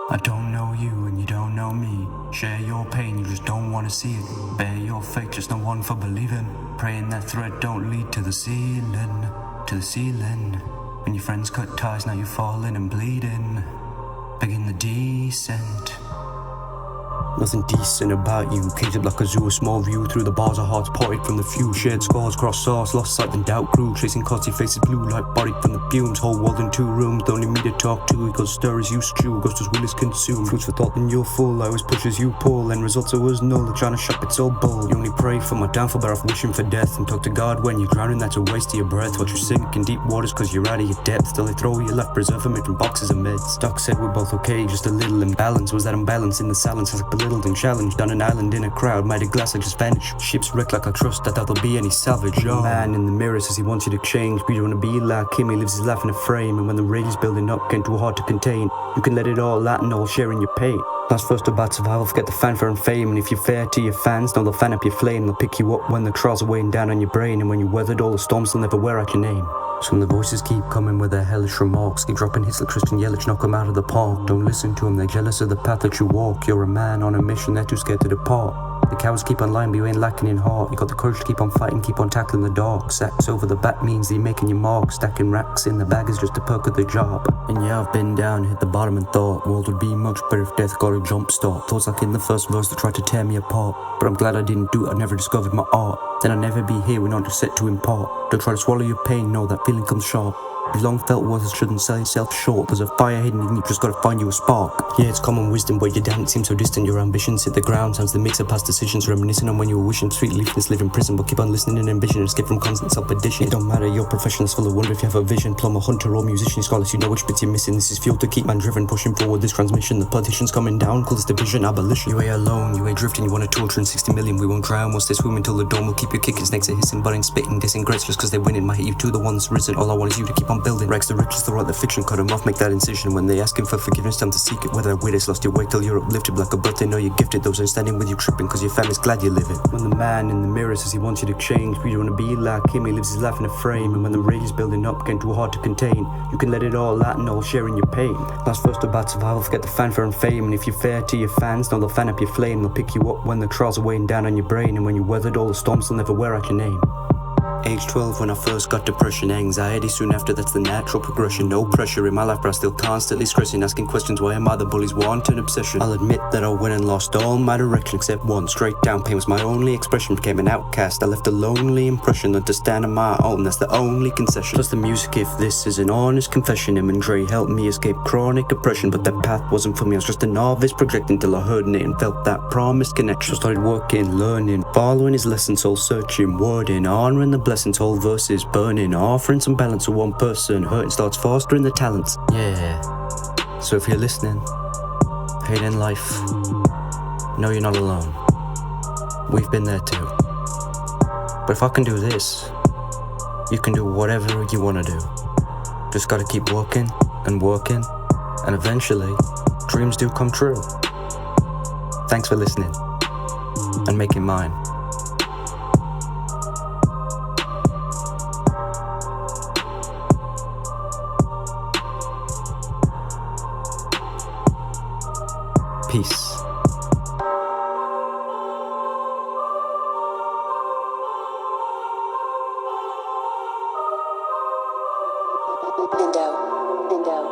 I don't know you and you don't know me. Share your pain, you just don't wanna see it. Bear your faith, just no one for believing. Praying that thread don't lead to the ceiling, to the ceiling. When your friends cut ties, now you're falling and bleeding. Begin the descent. Nothing decent about you, caged up like a zoo, a small view through the bars of hearts parted from the few. Shared scars, cross swords, lost sight then doubt grew. Chasing cars, your faces blue like bodied from the fumes. Whole world in 2 rooms, the only me to talk to. Equals stories you stew, ghosts as will is consumed. Foods for thought then you're full, I always push as you pull. And results it was null, trying to shop it's all bull. You only pray for my downfall, but off wishing for death. And talk to God when you're drowning, that's a waste of your breath. Watch you sink in deep waters cause you're out of your depth. Still they throw you left, preserve them from boxes of meds. Doc said we're both okay, just a little imbalance. Was that imbalance in the silence as I belittled and challenged? On an island in a crowd, mighty glass I just vanished. Ships wrecked like I trust that there'll be any salvage. The man in the mirror says he wants you to change. We don't wanna be like him, he lives his life in a frame. And when the rage is building up, getting too hard to contain, you can let it all out and all sharing your pain. Life's first about survival, forget the fanfare and fame. And if you're fair to your fans, know they'll fan up your flame. They'll pick you up when the trials are weighing down on your brain. And when you weathered all the storms, they'll never wear out your name. Some of the voices keep coming with their hellish remarks. Keep dropping hits like Christian Yelich, knock them out of the park. Don't listen to them, they're jealous of the path that you walk. You're a man on a mission, they're too scared to depart. The cowards keep on lying, but you ain't lacking in heart. You got the courage to keep on fighting, keep on tackling the dark. Sacks over the back means that you're making your mark. Stacking racks in the bag is just a perk of the job. And yeah, I've been down, hit the bottom and thought world would be much better if death got a jump start. Thoughts like in the first verse that tried to tear me apart. But I'm glad I didn't do it, I never discovered my art. Then I'd never be here, we're not just set to impart. Don't try to swallow your pain, no, that feeling comes sharp. Your long felt worth shouldn't sell yourself short. There's a fire hidden in you, just gotta find you a spark. Yeah, it's common wisdom, but your dance seems so distant. Your ambitions hit the ground, times the mix of past decisions. Reminiscing on when you were wishing sweet leafness live in prison. But keep on listening and ambition, escape from constant self-addition. It don't matter, your profession is full of wonder if you have a vision. Plumber, hunter or musician, scholars, you know which bits you're missing. This is fuel to keep man driven, pushing forward this transmission. The partition's coming down, call this division, abolition. You ain't alone, you ain't drifting, you want to torture in 60 million. We won't drown, we'll stay swimming till the dawn. We'll keep your kicking, snakes are hissing, but ain't spitting. Dissing greats just cause they winning, might hit you to the ones risen. All I want is you to keep on building. Rags the riches, the right, the fiction, cut them off, make that incision. When they asking for forgiveness, time to seek it. Whether witness lost your way till you're uplifted like a birth, they know you're gifted. Those ain't standing with you tripping cause your family's glad you live it. When the man in the mirror says he wants you to change, we don't wanna be like him, he lives his life in a frame. And when the rage is building up, getting too hard to contain, you can let it all out and all sharing your pain. Life's first about survival, forget the fanfare and fame. And if you're fair to your fans, know they'll fan up your flame. They'll pick you up when the trials are weighing down on your brain. And when you weathered all the storms, they'll never wear out your name. Age 12 when I first got depression, anxiety soon after, that's the natural progression. No pressure in my life but I still constantly stressing, asking questions, why am I the bully's wanton obsession? I'll admit that I went and lost all my direction except one. Straight down pain was my only expression, became an outcast. I left a lonely impression, learned to stand on my own, that's the only concession. Plus the music, if this is an honest confession. Him and Dre helped me escape chronic oppression, but that path wasn't for me, I was just a novice projecting till I heard it and felt that promised connection. So started working, learning, following his lessons, soul searching, wording, honoring the blessings, whole verses burning, offering some balance to one person, hurting starts fostering the talents. Yeah, so if you're listening, hating life, know you're not alone. We've been there too. But if I can do this, you can do whatever you want to do. Just gotta keep working, and eventually dreams do come true. Thanks for listening and making mine. Peace. Pendo.